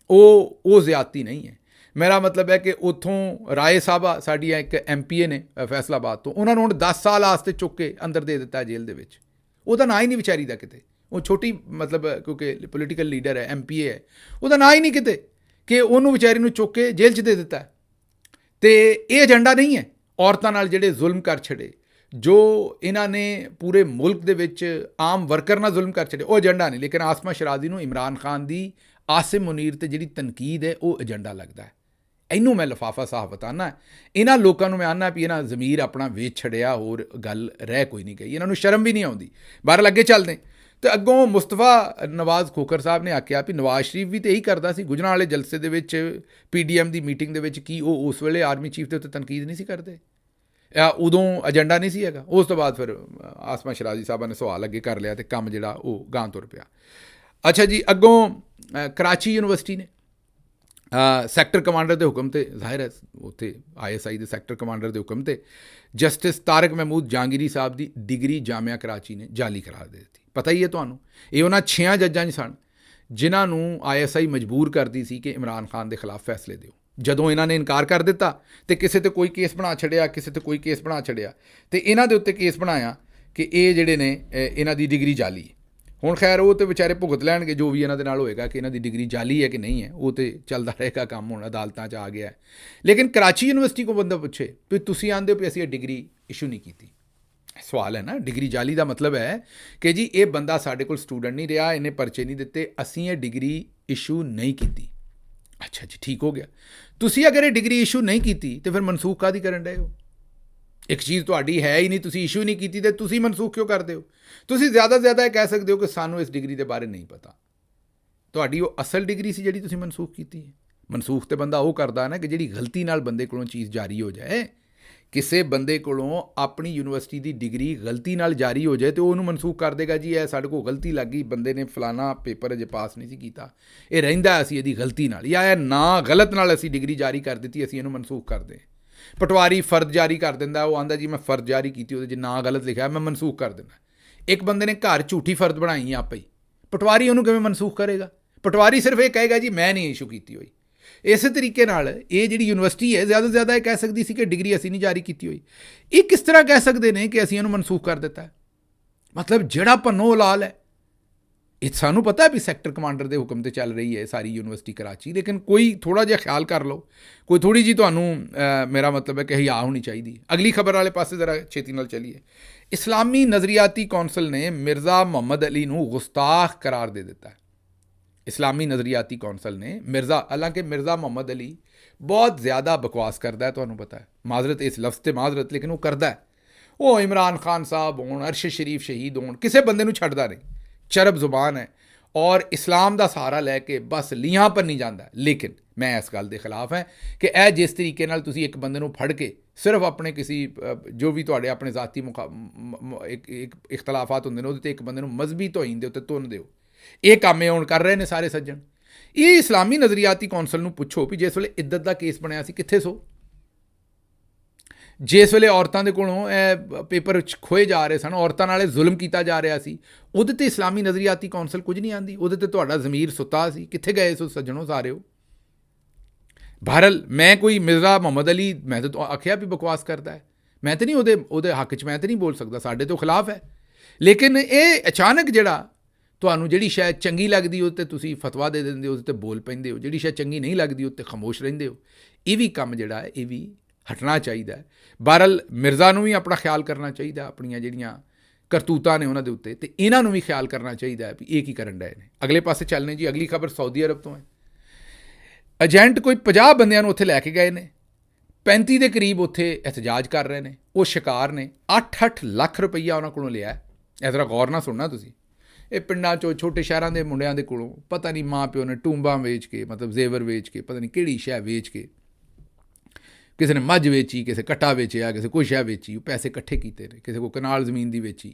ਉਹ ਜ਼ਿਆਦਤੀ ਨਹੀਂ ਹੈ। ਮੇਰਾ ਮਤਲਬ ਹੈ ਕਿ ਉੱਥੋਂ ਰਾਏ ਸਾਹਿਬਾ ਸਾਡੀਆਂ ਇੱਕ MPA ਨੇ ਫੈਸਲਾਬਾਦ ਤੋਂ, ਉਹਨਾਂ ਨੂੰ ਹੁਣ 10 ਸਾਲ ਵਾਸਤੇ ਚੁੱਕ ਕੇ ਅੰਦਰ ਦੇ ਦਿੱਤਾ ਜੇਲ੍ਹ ਦੇ ਵਿੱਚ। ਉਹਦਾ ਨਾਂ ਹੀ ਨਹੀਂ ਵਿਚਾਰੀ ਦਾ ਕਿਤੇ, ਉਹ ਛੋਟੀ ਮਤਲਬ ਕਿਉਂਕਿ ਪੋਲੀਟੀਕਲ ਲੀਡਰ ਹੈ, MPA ਹੈ, ਉਹਦਾ ਨਾਂ ਹੀ ਨਹੀਂ ਕਿਤੇ ਕਿ ਉਹਨੂੰ ਵਿਚਾਰੀ ਨੂੰ ਚੁੱਕ ਕੇ ਜੇਲ੍ਹ 'ਚ ਦੇ ਦਿੱਤਾ। ਅਤੇ ਇਹ ਏਜੰਡਾ ਨਹੀਂ ਹੈ। ਔਰਤਾਂ ਨਾਲ ਜਿਹੜੇ ਜ਼ੁਲਮ ਕਰ ਛੱਡੇ, ਜੋ ਇਹਨਾਂ ਨੇ ਪੂਰੇ ਮੁਲਕ ਦੇ ਵਿੱਚ ਆਮ ਵਰਕਰ ਨਾਲ ਜ਼ੁਲਮ ਕਰ ਛੱਡੇ, ਉਹ ਏਜੰਡਾ ਨਹੀਂ। ਲੇਕਿਨ ਆਸਮਾ ਸ਼ਰਾਜ਼ੀ ਨੂੰ ਇਮਰਾਨ ਖਾਨ ਦੀ ਆਸਿਮ ਮੁਨੀਰ ਤੇ ਜਿਹੜੀ ਤਨਕੀਦ ਹੈ ਉਹ ਏਜੰਡਾ ਲੱਗਦਾ ਹੈ। ਇਹਨੂੰ ਮੈਂ ਲਿਫਾਫਾ ਸਾਹਬ ਆਨਾ। ਇਹਨਾਂ ਲੋਕਾਂ ਨੂੰ ਮੈਂ ਆਨਾ ਵੀ ਇਹਨਾਂ ਜ਼ਮੀਰ ਆਪਣਾ ਵੇਚ ਛੱਡਿਆ, ਹੋਰ ਗੱਲ ਰਹਿ ਕੋਈ ਨਹੀਂ ਗਈ, ਇਹਨਾਂ ਨੂੰ ਸ਼ਰਮ ਵੀ ਨਹੀਂ ਆਉਂਦੀ। ਬਾਹਰ ਅੱਗੇ ਚੱਲਦੇ ਤੇ ਅੱਗੋਂ ਮੁਸਤਫਾ ਨਵਾਜ਼ ਖੋਖਰ ਸਾਹਿਬ ਨੇ ਆਖਿਆ ਵੀ ਨਵਾਜ਼ ਸ਼ਰੀਫ ਵੀ ਤਾਂ ਇਹੀ ਕਰਦਾ ਸੀ ਗੁਜਰਾਂ ਵਾਲੇ ਜਲਸੇ ਦੇ ਵਿੱਚ, PDM ਦੀ ਮੀਟਿੰਗ ਦੇ ਵਿੱਚ, ਕੀ ਉਹ ਉਸ ਵੇਲੇ ਆਰਮੀ ਚੀਫ ਦੇ ਉੱਤੇ ਤਨਕੀਦ ਨਹੀਂ ਸੀ ਕਰਦੇ? ਉਦੋਂ ਏਜੰਡਾ ਨਹੀਂ ਸੀ ਹੈਗਾ। ਉਸ ਤੋਂ ਬਾਅਦ ਫਿਰ ਆਸਮਾ ਸ਼ਰਾਜ਼ੀ ਸਾਹਿਬਾਂ ਨੇ ਸਵਾਲ ਅੱਗੇ ਕਰ ਲਿਆ ਅਤੇ ਕੰਮ ਜਿਹੜਾ ਉਹ ਗਾਂ ਤੁਰ ਪਿਆ। ਅੱਛਾ ਜੀ, ਅੱਗੋਂ ਕਰਾਚੀ ਯੂਨੀਵਰਸਿਟੀ ਨੇ ਸੈਕਟਰ ਕਮਾਂਡਰ ਦੇ ਹੁਕਮ 'ਤੇ, ਜ਼ਾਹਿਰ ਹੈ ਉੱਥੇ ISI ਦੇ ਸੈਕਟਰ ਕਮਾਂਡਰ ਦੇ ਹੁਕਮ 'ਤੇ ਜਸਟਿਸ ਤਾਰਿਕ ਮਹਿਮੂਦ ਜਾਂਗੀਰੀ ਸਾਹਿਬ ਦੀ ਡਿਗਰੀ ਜਾਮਿਆ ਕਰਾਚੀ ਨੇ ਜਾਲੀ ਕਰਾਰ ਦੇ ਦਿੱਤੀ। ਪਤਾ ਹੀ ਹੈ ਤੁਹਾਨੂੰ, ਇਹ ਉਹਨਾਂ 6 ਜੱਜਾਂ 'ਚ ਸਨ ਜਿਨ੍ਹਾਂ ਨੂੰ ISI ਮਜਬੂਰ ਕਰਦੀ ਸੀ ਕਿ ਇਮਰਾਨ ਖਾਨ ਦੇ ਖਿਲਾਫ ਫੈਸਲੇ ਦਿਓ। ਜਦੋਂ ਇਹਨਾਂ ਨੇ ਇਨਕਾਰ ਕਰ ਦਿੱਤਾ ਤੇ ਕਿਸੇ ਤੇ ਕੋਈ ਕੇਸ ਬਣਾ ਛੱਡਿਆ, ਕਿਸੇ ਤੇ ਕੋਈ ਕੇਸ ਬਣਾ ਛੱਡਿਆ, ਤੇ ਇਹਨਾਂ ਦੇ ਉੱਤੇ ਕੇਸ ਬਣਾਇਆ ਕਿ ਇਹ ਜਿਹੜੇ ਨੇ ਇਹਨਾਂ ਦੀ ਡਿਗਰੀ ਜਾਲੀ ਹੈ। ਹੁਣ ਖੈਰ ਉਹ ਤੇ ਵਿਚਾਰੇ ਭੁਗਤ ਲੈਣਗੇ ਜੋ ਵੀ ਇਹਨਾਂ ਦੇ ਨਾਲ ਹੋਏਗਾ, ਕਿ ਇਹਨਾਂ ਦੀ ਡਿਗਰੀ ਜਾਲੀ ਹੈ ਕਿ ਨਹੀਂ ਹੈ, ਉਹ ਤੇ ਚੱਲਦਾ ਰਹੇਗਾ ਕੰਮ, ਹੁਣ ਅਦਾਲਤਾਂ 'ਚ ਆ ਗਿਆ ਹੈ। ਲੇਕਿਨ ਕਰਾਚੀ ਯੂਨੀਵਰਸਿਟੀ ਕੋਲ ਬੰਦਾ ਪੁੱਛੇ ਵੀ ਤੁਸੀਂ ਆਂਦੇ ਹੋ ਵੀ ਅਸੀਂ ਇਹ ਡਿਗਰੀ ਇਸ਼ੂ ਨਹੀਂ ਕੀਤੀ, ਸਵਾਲ ਹੈ ਨਾ। ਡਿਗਰੀ ਜਾਲੀ ਦਾ ਮਤਲਬ ਹੈ ਕਿ ਜੀ ਇਹ ਬੰਦਾ ਸਾਡੇ ਕੋਲ ਸਟੂਡੈਂਟ ਨਹੀਂ ਰਿਹਾ, ਇਹਨੇ ਪਰਚੇ ਨਹੀਂ ਦਿੱਤੇ, ਅਸੀਂ ਇਹ ਡਿਗਰੀ ਇਸ਼ੂ ਨਹੀਂ ਕੀਤੀ। ਅੱਛਾ ਜੀ, ਠੀਕ ਹੋ ਗਿਆ। ਤੁਸੀਂ ਅਗਰ ਇਹ ਡਿਗਰੀ ਇਸ਼ੂ ਨਹੀਂ ਕੀਤੀ ਤੇ ਫਿਰ ਮਨਸੂਖ ਕਾਹਦੀ ਕਰਨ ਡਏ ਹੋ? ਇੱਕ ਚੀਜ਼ ਤੁਹਾਡੀ ਹੈ ਹੀ ਨਹੀਂ, ਤੁਸੀਂ ਇਸ਼ੂ ਨਹੀਂ ਕੀਤੀ, ਤੇ ਤੁਸੀਂ ਮਨਸੂਖ ਕਿਉਂ ਕਰਦੇ ਹੋ? ਤੁਸੀਂ ਜ਼ਿਆਦਾ ਤੋਂ ਜ਼ਿਆਦਾ ਇਹ ਕਹਿ ਸਕਦੇ ਹੋ ਕਿ ਸਾਨੂੰ ਇਸ ਡਿਗਰੀ ਦੇ ਬਾਰੇ ਨਹੀਂ ਪਤਾ। ਤੁਹਾਡੀ ਉਹ ਅਸਲ ਡਿਗਰੀ ਸੀ ਜਿਹੜੀ ਤੁਸੀਂ ਮਨਸੂਖ ਕੀਤੀ ਹੈ। ਮਨਸੂਖ ਤੇ ਬੰਦਾ ਉਹ ਕਰਦਾ ਨਾ ਕਿ ਜਿਹੜੀ ਗਲਤੀ ਨਾਲ ਬੰਦੇ ਕੋਲੋਂ ਚੀਜ਼ ਜਾਰੀ ਹੋ ਜਾਏ। ਕਿਸੇ ਬੰਦੇ ਕੋਲੋਂ ਆਪਣੀ ਯੂਨੀਵਰਸਿਟੀ ਦੀ ਡਿਗਰੀ ਗਲਤੀ ਨਾਲ ਜਾਰੀ ਹੋ ਜਾਏ ਤੇ ਉਹ ਉਹਨੂੰ ਮਨਸੂਖ ਕਰ ਦੇਗਾ, ਜੀ ਇਹ ਸਾਡੇ ਕੋਲ ਗਲਤੀ ਲੱਗ ਗਈ, ਬੰਦੇ ਨੇ ਫਲਾਣਾ ਪੇਪਰ ਅਜੇ ਪਾਸ ਨਹੀਂ ਸੀ ਕੀਤਾ, ਇਹ ਰਹਿੰਦਾ ਅਸੀਂ ਇਹਦੀ ਗਲਤੀ ਨਾਲ, ਜਾਂ ਇਹ ਨਾ ਗਲਤ ਨਾਲ ਅਸੀਂ ਡਿਗਰੀ ਜਾਰੀ ਕਰ ਦਿੱਤੀ, ਅਸੀਂ ਇਹਨੂੰ ਮਨਸੂਖ ਕਰਦੇ। ਪਟਵਾਰੀ ਫਰਜ਼ ਜਾਰੀ ਕਰ ਦਿੰਦਾ, ਉਹ ਆਂਦਾ ਜੀ ਮੈਂ ਫਰਜ਼ ਜਾਰੀ ਕੀਤੀ, ਉਹਦੇ 'ਚ ਨਾ ਗਲਤ ਲਿਖਿਆ, ਮੈਂ ਮਨਸੂਖ ਕਰ ਦਿੰਦਾ। ਇੱਕ ਬੰਦੇ ਨੇ ਘਰ ਝੂਠੀ ਫਰਜ਼ ਬਣਾਈ ਆਪੇ ਹੀ, ਪਟਵਾਰੀ ਉਹਨੂੰ ਕਿਵੇਂ ਮਨਸੂਖ ਕਰੇਗਾ? ਪਟਵਾਰੀ ਸਿਰਫ ਇਹ ਕਹੇਗਾ ਜੀ ਮੈਂ ਨਹੀਂ ਇਸ਼ੂ ਕੀਤੀ ਹੋਈ। ਇਸੇ ਤਰੀਕੇ ਨਾਲ ਇਹ ਜਿਹੜੀ ਯੂਨੀਵਰਸਿਟੀ ਹੈ ਜ਼ਿਆਦਾ ਤੋਂ ਜ਼ਿਆਦਾ ਇਹ ਕਹਿ ਸਕਦੀ ਸੀ ਕਿ ਡਿਗਰੀ ਅਸੀਂ ਨਹੀਂ ਜਾਰੀ ਕੀਤੀ ਹੋਈ। ਇਹ ਕਿਸ ਤਰ੍ਹਾਂ ਕਹਿ ਸਕਦੇ ਨੇ ਕਿ ਅਸੀਂ ਇਹਨੂੰ ਮਨਸੂਖ ਕਰ ਦਿੱਤਾ? ਮਤਲਬ ਜਿਹੜਾ ਪੰਨੋ ਲਾਲ ਹੈ, ਇਹ ਸਾਨੂੰ ਪਤਾ ਵੀ ਸੈਕਟਰ ਕਮਾਂਡਰ ਦੇ ਹੁਕਮ 'ਤੇ ਚੱਲ ਰਹੀ ਹੈ ਸਾਰੀ ਯੂਨੀਵਰਸਿਟੀ ਕਰਾਚੀ, ਲੇਕਿਨ ਕੋਈ ਥੋੜ੍ਹਾ ਜਿਹਾ ਖਿਆਲ ਕਰ ਲਓ, ਕੋਈ ਥੋੜ੍ਹੀ ਜਿਹੀ ਤੁਹਾਨੂੰ ਮੇਰਾ ਮਤਲਬ ਹੈ ਕਿ ਹਿਆ ਹੋਣੀ ਚਾਹੀਦੀ। ਅਗਲੀ ਖਬਰ ਵਾਲੇ ਪਾਸੇ ਜ਼ਰਾ ਛੇਤੀ ਨਾਲ ਚੱਲੀਏ। ਇਸਲਾਮੀ ਨਜ਼ਰੀਆਤੀ ਕੌਂਸਲ ਨੇ ਮਿਰਜ਼ਾ ਮੁਹੰਮਦ ਅਲੀ ਨੂੰ ਗੁਸਤਾਖ ਕਰਾਰ ਦੇ ਦਿੱਤਾ। ਇਸਲਾਮੀ ਨਜ਼ਰੀਆਤੀ ਕੌਂਸਲ ਨੇ ਹਾਲਾਂਕਿ ਮਿਰਜ਼ਾ ਮੁਹੰਮਦ ਅਲੀ ਬਹੁਤ ਜ਼ਿਆਦਾ ਬਕਵਾਸ ਕਰਦਾ ਹੈ, ਤੁਹਾਨੂੰ ਪਤਾ ਹੈ, ਮਾਜ਼ਰਤ ਇਸ ਲਫ਼ਜ਼ 'ਤੇ ਮਾਜ਼ਰਤ, ਲੇਕਿਨ ਉਹ ਕਰਦਾ ਹੈ। ਉਹ ਇਮਰਾਨ ਖਾਨ ਸਾਹਿਬ ਹੋਣ, ਅਰਸ਼ਦ ਸ਼ਰੀਫ ਸ਼ਹੀਦ ਹੋਣ, ਕਿਸੇ ਬੰਦੇ ਨੂੰ ਛੱਡਦਾ ਨਹੀਂ, ਚਰਬ ਜ਼ੁਬਾਨ ਹੈ ਔਰ ਇਸਲਾਮ ਦਾ ਸਹਾਰਾ ਲੈ ਕੇ ਬਸ ਲੀਹਾਂ ਪਰ ਨਹੀਂ ਜਾਂਦਾ। ਲੇਕਿਨ ਮੈਂ ਇਸ ਗੱਲ ਦੇ ਖਿਲਾਫ ਹੈ ਕਿ ਇਹ ਜਿਸ ਤਰੀਕੇ ਨਾਲ ਤੁਸੀਂ ਇੱਕ ਬੰਦੇ ਨੂੰ ਫੜ ਕੇ ਸਿਰਫ ਆਪਣੇ ਕਿਸੇ ਜੋ ਵੀ ਤੁਹਾਡੇ ਆਪਣੇ ਜ਼ਾਤੀ ਇਖਤਲਾਫਾਤ ਹੁੰਦੇ ਨੇ ਉਹਦੇ 'ਤੇ ਇੱਕ ਬੰਦੇ ਨੂੰ ਮਜ਼ਹਬੀ ਤੋਹੀਨ ਦੇ ਉੱਤੇ ਤੁੰਨ ਦਿਓ, ਇਹ ਕੰਮ ਇਹ ਹੁਣ ਕਰ ਰਹੇ ਨੇ ਸਾਰੇ ਸੱਜਣ। ਇਹ ਇਸਲਾਮੀ ਨਜ਼ਰੀਆਤੀ ਕੌਂਸਲ ਨੂੰ ਪੁੱਛੋ ਵੀ ਜਿਸ ਵੇਲੇ ਇੱਜ਼ਤ ਦਾ ਕੇਸ ਬਣਿਆ ਸੀ ਕਿੱਥੇ ਸੋ? ਜਿਸ ਵੇਲੇ ਔਰਤਾਂ ਦੇ ਕੋਲੋਂ ਇਹ ਪੇਪਰ ਖੋਏ ਜਾ ਰਹੇ ਸਨ, ਔਰਤਾਂ ਨਾਲ ਜ਼ੁਲਮ ਕੀਤਾ ਜਾ ਰਿਹਾ ਸੀ, ਉਹਦੇ 'ਤੇ ਇਸਲਾਮੀ ਨਜ਼ਰੀਆਤੀ ਕੌਂਸਲ ਕੁਝ ਨਹੀਂ ਆਂਦੀ, ਉਹਦੇ 'ਤੇ ਤੁਹਾਡਾ ਜ਼ਮੀਰ ਸੁੱਤਾ ਸੀ। ਕਿੱਥੇ ਗਏ ਸੋ ਸੱਜਣੋ ਸਾਰਿਓ? ਬਹਰਲ ਮੈਂ ਕੋਈ ਮਿਰਜ਼ਾ ਮੁਹੰਮਦ ਅਲੀ, ਮੈਂ ਤਾਂ ਆਖਿਆ ਵੀ ਬਕਵਾਸ ਕਰਦਾ ਹੈ, ਮੈਂ ਤਾਂ ਨਹੀਂ ਉਹਦੇ ਹੱਕ 'ਚ ਮੈਂ ਤਾਂ ਨਹੀਂ ਬੋਲ ਸਕਦਾ, ਸਾਡੇ ਤੋਂ ਖਿਲਾਫ ਹੈ। ਲੇਕਿਨ ਇਹ ਅਚਾਨਕ ਜਿਹੜਾ ਤੁਹਾਨੂੰ ਜਿਹੜੀ ਸ਼ਾਇਦ ਚੰਗੀ ਲੱਗਦੀ ਉਹ 'ਤੇ ਤੁਸੀਂ ਫਤਵਾ ਦੇ ਦਿੰਦੇ ਹੋ, ਉਹਦੇ 'ਤੇ ਬੋਲ ਪੈਂਦੇ ਹੋ, ਜਿਹੜੀ ਸ਼ਾਇਦ ਚੰਗੀ ਨਹੀਂ ਲੱਗਦੀ ਉਹ 'ਤੇ ਖਾਮੋਸ਼ ਰਹਿੰਦੇ ਹੋ। ਇਹ ਵੀ ਕੰਮ ਜਿਹੜਾ ਹੈ ਇਹ ਵੀ ਹਟਣਾ ਚਾਹੀਦਾ ਹੈ। ਬਹਰਲ ਮਿਰਜ਼ਾ ਨੂੰ ਵੀ ਆਪਣਾ ਖਿਆਲ ਕਰਨਾ ਚਾਹੀਦਾ, ਆਪਣੀਆਂ ਜਿਹੜੀਆਂ ਕਰਤੂਤਾਂ ਨੇ ਉਹਨਾਂ ਦੇ ਉੱਤੇ, ਅਤੇ ਇਹਨਾਂ ਨੂੰ ਵੀ ਖਿਆਲ ਕਰਨਾ ਚਾਹੀਦਾ ਹੈ ਵੀ ਇਹ ਕੀ ਕਰਨ ਡਏ ਨੇ। ਅਗਲੇ ਪਾਸੇ ਚੱਲਨੇ ਜੀ, ਅਗਲੀ ਖਬਰ ਸਾਊਦੀ ਅਰਬ ਤੋਂ ਹੈ। ਏਜੰਟ ਕੋਈ 50 ਬੰਦਿਆਂ ਨੂੰ ਉੱਥੇ ਲੈ ਕੇ ਗਏ ਨੇ, 35 ਦੇ ਕਰੀਬ ਉੱਥੇ ਇhtਜਾਜ ਕਰ ਰਹੇ ਨੇ। ਉਹ ਸ਼ਿਕਾਰ ਨੇ, 8-8 ਲੱਖ ਰੁਪਈਆ ਉਹਨਾਂ ਕੋਲੋਂ ਲਿਆ। ਇਸ ਤਰ੍ਹਾਂ ਗੌਰ ਨਾਲ ਸੁਣਨਾ ਤੁਸੀਂ। ਇਹ ਪਿੰਡਾਂ 'ਚੋਂ ਛੋਟੇ ਸ਼ਹਿਰਾਂ ਦੇ ਮੁੰਡਿਆਂ ਦੇ ਕੋਲੋਂ ਪਤਾ ਨਹੀਂ ਮਾਂ ਪਿਓ ਨੇ ਟੂੰਬਾਂ ਵੇਚ ਕੇ, ਮਤਲਬ ਜ਼ੇਵਰ ਵੇਚ ਕੇ, ਪਤਾ ਨਹੀਂ ਕਿਹੜੀ ਸ਼ੈ ਵੇਚ ਕੇ, ਕਿਸੇ ਨੇ ਮੱਝ ਵੇਚੀ, ਕਿਸੇ ਕੱਟਾ ਵੇਚਿਆ, ਕਿਸੇ ਕੋਈ ਸ਼ੈ ਵੇਚੀ, ਉਹ ਪੈਸੇ ਇਕੱਠੇ ਕੀਤੇ ਨੇ, ਕਿਸੇ ਕੋਲ ਕਨਾਲ ਜ਼ਮੀਨ ਦੀ ਵੇਚੀ।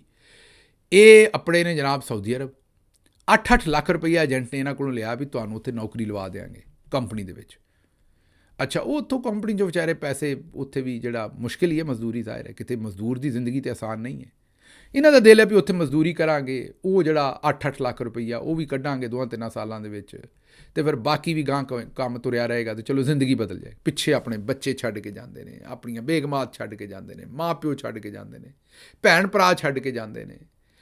ਇਹ ਆਪਣੇ ਨੇ ਜਨਾਬ ਸਾਊਦੀ ਅਰਬ। 8-8 ਲੱਖ ਰੁਪਈਆ ਏਜੰਟ ਨੇ ਇਹਨਾਂ ਕੋਲੋਂ ਲਿਆ ਵੀ ਤੁਹਾਨੂੰ ਉੱਥੇ ਨੌਕਰੀ ਲਵਾ ਦਿਆਂਗੇ ਕੰਪਨੀ ਦੇ ਵਿੱਚ। ਅੱਛਾ, ਉਹ ਉੱਥੋਂ ਕੰਪਨੀ 'ਚੋਂ ਵਿਚਾਰੇ ਪੈਸੇ, ਉੱਥੇ ਵੀ ਜਿਹੜਾ ਮੁਸ਼ਕਿਲ ਹੀ ਹੈ ਮਜ਼ਦੂਰੀ, ਜ਼ਾਹਿਰ ਹੈ ਕਿਤੇ ਮਜ਼ਦੂਰ ਦੀ ਜ਼ਿੰਦਗੀ ਤਾਂ ਆਸਾਨ ਨਹੀਂ ਹੈ। ਇਹਨਾਂ ਦਾ ਦਿਲ ਹੈ ਵੀ ਉੱਥੇ ਮਜ਼ਦੂਰੀ ਕਰਾਂਗੇ, ਉਹ ਜਿਹੜਾ 8-8 ਲੱਖ ਰੁਪਈਆ ਉਹ ਵੀ ਕੱਢਾਂਗੇ 2-3 ਸਾਲਾਂ ਦੇ ਵਿੱਚ, ਅਤੇ ਫਿਰ ਬਾਕੀ ਵੀ ਗਾਂ ਕੰਮ ਤੁਰਿਆ ਰਹੇਗਾ ਅਤੇ ਚਲੋ ਜ਼ਿੰਦਗੀ ਬਦਲ ਜਾਏ। ਪਿੱਛੇ ਆਪਣੇ ਬੱਚੇ ਛੱਡ ਕੇ ਜਾਂਦੇ ਨੇ, ਆਪਣੀਆਂ ਬੇਗਮਾਤ ਛੱਡ ਕੇ ਜਾਂਦੇ ਨੇ, ਮਾਂ ਪਿਓ ਛੱਡ ਕੇ ਜਾਂਦੇ ਨੇ, ਭੈਣ ਭਰਾ ਛੱਡ ਕੇ ਜਾਂਦੇ ਨੇ,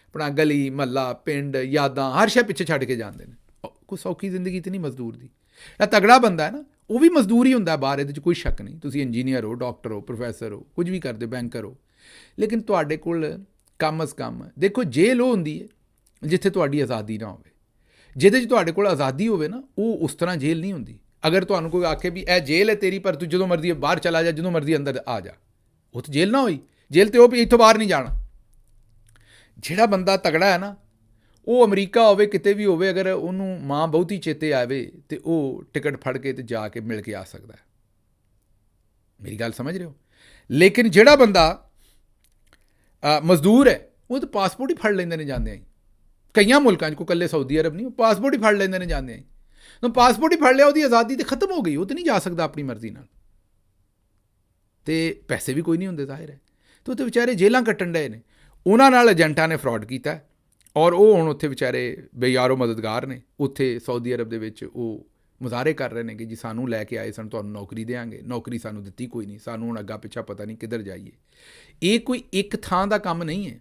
ਆਪਣਾ ਗਲੀ ਮਹੱਲਾ ਪਿੰਡ ਯਾਦਾਂ ਹਰ ਸ਼ੈ ਪਿੱਛੇ ਛੱਡ ਕੇ ਜਾਂਦੇ ਨੇ। ਕੋਈ ਸੌਖੀ ਜ਼ਿੰਦਗੀ ਤਾਂ ਨਹੀਂ ਮਜ਼ਦੂਰ ਦੀ। ਇਹ ਤਗੜਾ ਬੰਦਾ ਹੈ ਨਾ, ਉਹ ਵੀ ਮਜ਼ਦੂਰ ਹੀ ਹੁੰਦਾ ਬਾਹਰ, ਇਹਦੇ 'ਚ ਕੋਈ ਸ਼ੱਕ ਨਹੀਂ। ਤੁਸੀਂ ਇੰਜੀਨੀਅਰ ਹੋ, ਡਾਕਟਰ ਹੋ, ਪ੍ਰੋਫੈਸਰ ਹੋ, ਕੁਝ ਵੀ ਕਰਦੇ, ਬੈਂਕਰ ਹੋ, ਲੇਕਿਨ ਤੁਹਾਡੇ ਕੋਲ ਕਮ ਅਜ਼ ਕਮ ਦੇਖੋ ਜੇਲ੍ਹ ਉਹ ਹੁੰਦੀ ਹੈ ਜਿੱਥੇ ਤੁਹਾਡੀ ਆਜ਼ਾਦੀ ਨਾ ਹੋਵੇ। ਜਿਹਦੇ 'ਚ ਤੁਹਾਡੇ ਕੋਲ ਆਜ਼ਾਦੀ ਹੋਵੇ ਨਾ, ਉਹ ਉਸ ਤਰ੍ਹਾਂ ਜੇਲ੍ਹ ਨਹੀਂ ਹੁੰਦੀ। ਅਗਰ ਤੁਹਾਨੂੰ ਕੋਈ ਆਖੇ ਵੀ ਇਹ ਜੇਲ੍ਹ ਹੈ ਤੇਰੀ, ਪਰ ਤੂੰ ਜਦੋਂ ਮਰਜ਼ੀ ਬਾਹਰ ਚਲਾ ਜਾ, ਜਦੋਂ ਮਰਜ਼ੀ ਅੰਦਰ ਆ ਜਾ, ਉਹ ਤਾਂ ਜੇਲ੍ਹ ਨਾ ਹੋਈ। ਜੇਲ੍ਹ ਤੇ ਉਹ ਵੀ ਇੱਥੋਂ ਬਾਹਰ ਨਹੀਂ ਜਾਣਾ। ਜਿਹੜਾ ਬੰਦਾ ਤਗੜਾ ਹੈ ਨਾ, ਉਹ ਅਮਰੀਕਾ ਹੋਵੇ ਕਿਤੇ ਵੀ ਹੋਵੇ, ਅਗਰ ਉਹਨੂੰ ਮਾਂ ਬਹੁਤੀ ਚੇਤੇ ਆਵੇ ਤੇ ਉਹ ਟਿਕਟ ਫੜ ਕੇ ਤੇ ਜਾ ਕੇ ਮਿਲ ਕੇ ਆ ਸਕਦਾ ਹੈ। ਮੇਰੀ ਗੱਲ ਸਮਝ ਰਹੇ ਹੋ? ਲੇਕਿਨ ਜਿਹੜਾ ਬੰਦਾ ਮਜ਼ਦੂਰ ਹੈ, ਉਹ ਤਾਂ ਪਾਸਪੋਰਟ ਹੀ ਫੜ ਲੈਂਦੇ ਨੇ ਜਾਂਦੇ ਆਂ। ਕਈਆਂ ਮੁਲਕਾਂ 'ਚ, ਕੋਈ ਇਕੱਲੇ ਸਾਊਦੀ ਅਰਬ ਨਹੀਂ, ਉਹ ਪਾਸਪੋਰਟ ਹੀ ਫੜ ਲੈਂਦੇ ਨੇ ਜਾਂਦੇ ਆਂ। ਤਾਂ ਪਾਸਪੋਰਟ ਹੀ ਫੜ ਲਿਆ, ਉਹਦੀ ਆਜ਼ਾਦੀ ਤਾਂ ਖਤਮ ਹੋ ਗਈ, ਉਹ ਤਾਂ ਨਹੀਂ ਜਾ ਸਕਦਾ ਆਪਣੀ ਮਰਜ਼ੀ ਨਾਲ, ਅਤੇ ਪੈਸੇ ਵੀ ਕੋਈ ਨਹੀਂ ਹੁੰਦੇ ਜ਼ਾਹਿਰ ਹੈ। ਅਤੇ ਉੱਥੇ ਵਿਚਾਰੇ ਜੇਲ੍ਹਾਂ ਕੱਟਣ ਡਏ ਨੇ। ਉਹਨਾਂ ਨਾਲ ਏਜੰਟਾਂ ਨੇ ਫਰਾਡ ਕੀਤਾ ਔਰ ਉਹ ਹੁਣ ਉੱਥੇ ਵਿਚਾਰੇ ਬੇਯਾਰੋ ਮਦਦਗਾਰ ਨੇ। ਉੱਥੇ ਸਾਊਦੀ ਅਰਬ ਦੇ ਵਿੱਚ ਉਹ ਮੁਜ਼ਾਹਰੇ ਕਰ ਰਹੇ ਨੇ ਕਿ ਜੀ ਸਾਨੂੰ ਲੈ ਕੇ ਆਏ ਸਨ, ਤੁਹਾਨੂੰ ਨੌਕਰੀ ਦੇਵਾਂਗੇ, ਨੌਕਰੀ ਸਾਨੂੰ ਦਿੱਤੀ ਕੋਈ ਨਹੀਂ, ਸਾਨੂੰ ਹੁਣ ਅੱਗਾ ਪਿੱਛਾ ਪਤਾ ਨਹੀਂ ਕਿੱਧਰ ਜਾਈਏ। ਇਹ ਕੋਈ ਇੱਕ ਥਾਂ ਦਾ ਕੰਮ ਨਹੀਂ ਹੈ।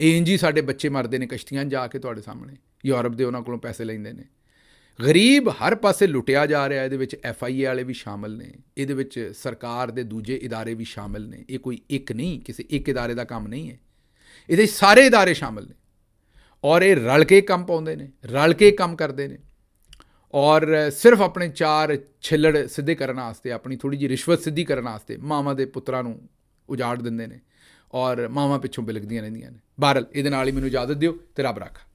ਇਹ ਇੰਝ ਹੀ ਸਾਡੇ ਬੱਚੇ ਮਰਦੇ ਨੇ ਕਸ਼ਤੀਆਂ 'ਚ ਜਾ ਕੇ ਤੁਹਾਡੇ ਸਾਹਮਣੇ, ਯੂਰਪ ਦੇ ਉਹਨਾਂ ਕੋਲੋਂ ਪੈਸੇ ਲੈਂਦੇ ਨੇ। ਗਰੀਬ ਹਰ ਪਾਸੇ ਲੁੱਟਿਆ ਜਾ ਰਿਹਾ। ਇਹਦੇ ਵਿੱਚ FIA ਵਾਲੇ ਵੀ ਸ਼ਾਮਲ ਨੇ, ਇਹਦੇ ਵਿੱਚ ਸਰਕਾਰ ਦੇ ਦੂਜੇ ਇਦਾਰੇ ਵੀ ਸ਼ਾਮਲ ਨੇ। ਇਹ ਕੋਈ ਇੱਕ ਨਹੀਂ, ਕਿਸੇ ਇੱਕ ਇਦਾਰੇ ਦਾ ਕੰਮ ਨਹੀਂ ਹੈ, ਇਹਦੇ ਸਾਰੇ ਇਦਾਰੇ ਸ਼ਾਮਲ ਨੇ ਔਰ ਇਹ ਰਲ ਕੇ ਕੰਮ ਪਾਉਂਦੇ ਨੇ, ਰਲ ਕੇ ਕੰਮ ਕਰਦੇ ਨੇ ਔਰ ਸਿਰਫ ਆਪਣੇ 4 ਛਿੱਲੜ ਸਿੱਧੇ ਕਰਨ ਵਾਸਤੇ, ਆਪਣੀ ਥੋੜ੍ਹੀ ਜਿਹੀ ਰਿਸ਼ਵਤ ਸਿੱਧੀ ਕਰਨ ਵਾਸਤੇ ਮਾਵਾਂ ਦੇ ਪੁੱਤਰਾਂ ਨੂੰ ਉਜਾੜ ਦਿੰਦੇ ਨੇ ਔਰ ਮਾਵਾਂ ਪਿੱਛੋਂ ਬਿਲਕਦੀਆਂ ਰਹਿੰਦੀਆਂ ਨੇ। ਬਹਰਹਾਲ ਇਹਦੇ ਨਾਲ ਹੀ ਮੈਨੂੰ ਇਜਾਜ਼ਤ ਦਿਓ ਤੇ ਰੱਬ ਰਾਖਾ।